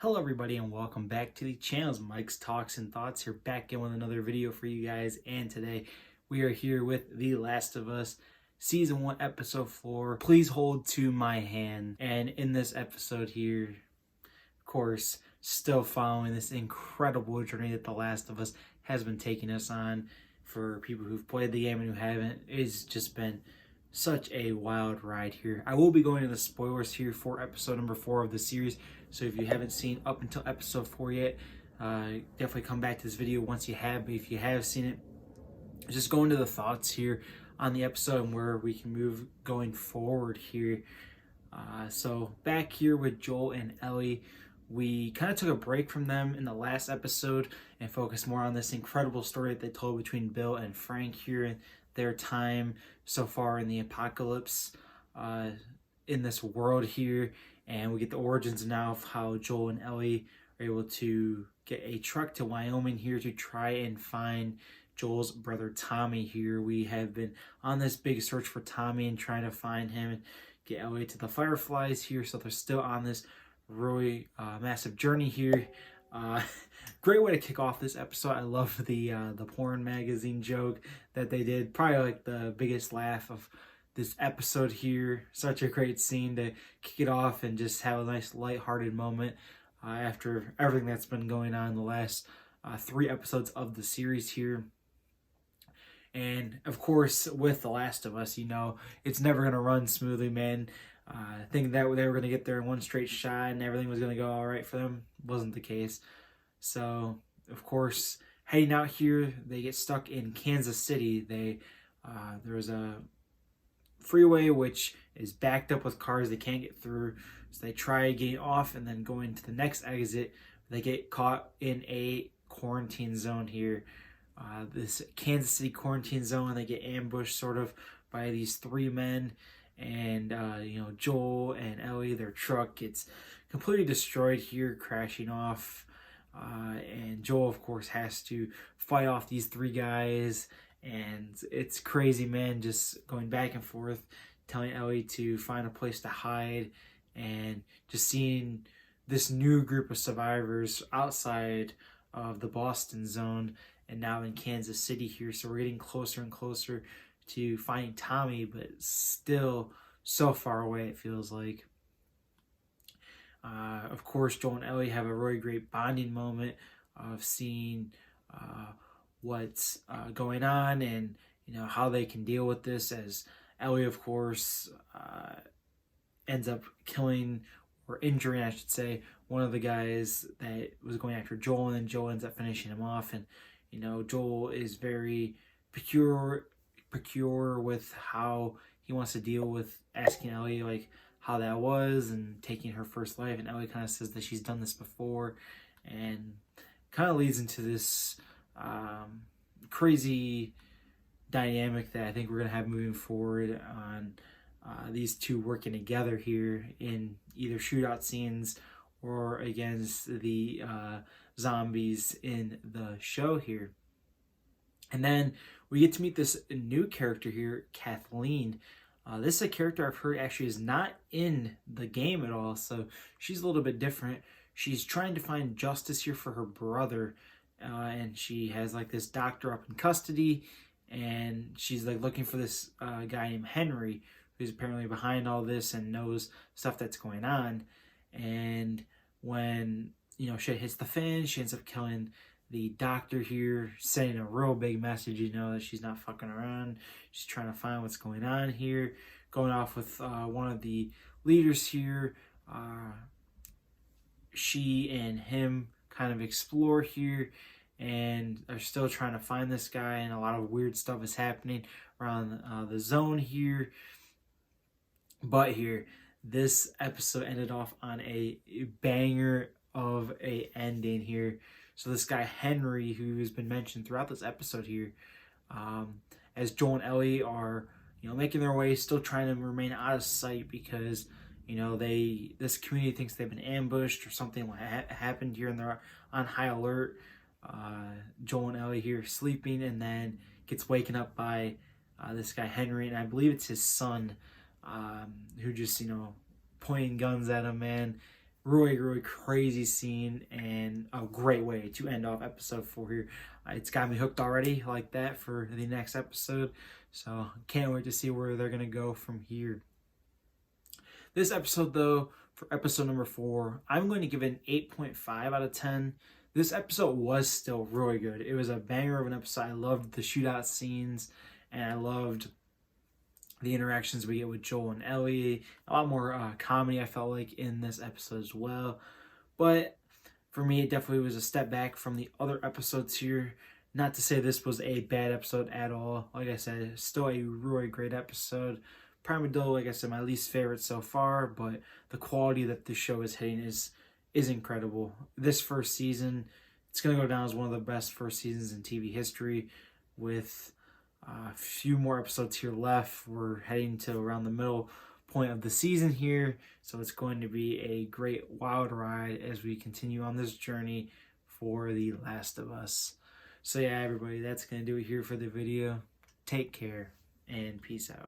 Hello everybody and welcome back to the channel. Mike's Talks and Thoughts here, back in with another video for you guys, and today we are here with The Last of Us Season 1 Episode 4, Please Hold to My Hand. And in this episode here, of course, still following this incredible journey that The Last of Us has been taking us on. For people who've played the game and who haven't, it's just been such a wild ride here. I will be going into spoilers here for episode number 4 of the series, so if you haven't seen up until episode 4 yet, definitely come back to this video once you have. But if you have seen it, just go into the thoughts here on the episode and where we can move going forward here. So back here with Joel and Ellie, we kind of took a break from them in the last episode and focused more on this incredible story that they told between Bill and Frank here and their time so far in the apocalypse in this world here. And we get the origins now of how Joel and Ellie are able to get a truck to Wyoming here to try and find Joel's brother Tommy here. We have been on this big search for Tommy and trying to find him and get Ellie to the Fireflies here. So they're still on this really massive journey here. Great way to kick off this episode. I love the porn magazine joke that they did. Probably like the biggest laugh of this episode here. Such a great scene to kick it off and just have a nice lighthearted moment after everything that's been going on in the last 3 episodes of the series here. And of course, with The Last of Us, you know, it's never going to run smoothly, man. Thinking that they were going to get there in one straight shot and everything was going to go all right for them wasn't the case. So, of course, heading out here, they get stuck in Kansas City. There was a freeway which is backed up with cars they can't get through, so they try getting off and then going to the next exit. They get caught in a quarantine zone here, this Kansas City quarantine zone. They get ambushed sort of by these 3 men, and Joel and Ellie, their truck gets completely destroyed here, crashing off, and Joel of course has to fight off these 3 guys. And it's crazy, man, just going back and forth, telling Ellie to find a place to hide, and just seeing this new group of survivors outside of the Boston zone and now in Kansas City here. So we're getting closer and closer to finding Tommy, but still so far away, it feels like. Of course, Joel and Ellie have a really great bonding moment of seeing what's going on and how they can deal with this, as Ellie of course ends up killing or injuring, I should say, one of the guys that was going after Joel, and then Joel ends up finishing him off. And Joel is very peculiar with how he wants to deal with asking Ellie like how that was and taking her first life, and Ellie kind of says that she's done this before, and kind of leads into this crazy dynamic that I think we're going to have moving forward on these 2 working together here in either shootout scenes or against the zombies in the show here. And then we get to meet this new character here, Kathleen. This is a character I've heard actually is not in the game at all, so she's a little bit different. She's trying to find justice here for her brother, and she has like this doctor up in custody, and she's like looking for this guy named Henry, who's apparently behind all this and knows stuff that's going on. And when shit hits the fan, she ends up killing the doctor here, sending a real big message, that she's not fucking around. She's trying to find what's going on here, going off with one of the leaders here. She and him kind of explore here and are still trying to find this guy, and a lot of weird stuff is happening around the zone here. But here, this episode ended off on a banger of a ending here. So this guy Henry, who has been mentioned throughout this episode here, as Joel and Ellie are making their way, still trying to remain out of sight because this community thinks they've been ambushed or something like happened here, and they're on high alert. Joel and Ellie here sleeping, and then gets waken up by this guy Henry, and I believe it's his son, who just pointing guns at him, man. really crazy scene and a great way to end off episode 4 here. It's got me hooked already like that for the next episode, so can't wait to see where they're gonna go from here. This episode, though, for episode number 4, I'm going to give it an 8.5 out of 10. This episode was still really good. It was a banger of an episode. I loved the shootout scenes, and I loved the interactions we get with Joel and Ellie. A lot more comedy, I felt like, in this episode as well. But for me, it definitely was a step back from the other episodes here. Not to say this was a bad episode at all. Like I said, still a really great episode. Primadillo, like I said, my least favorite so far, but the quality that the show is hitting is incredible. This first season, it's going to go down as one of the best first seasons in TV history, with a few more episodes here left. We're heading to around the middle point of the season here, so it's going to be a great wild ride as we continue on this journey for The Last of Us. So yeah, everybody, that's going to do it here for the video. Take care and peace out.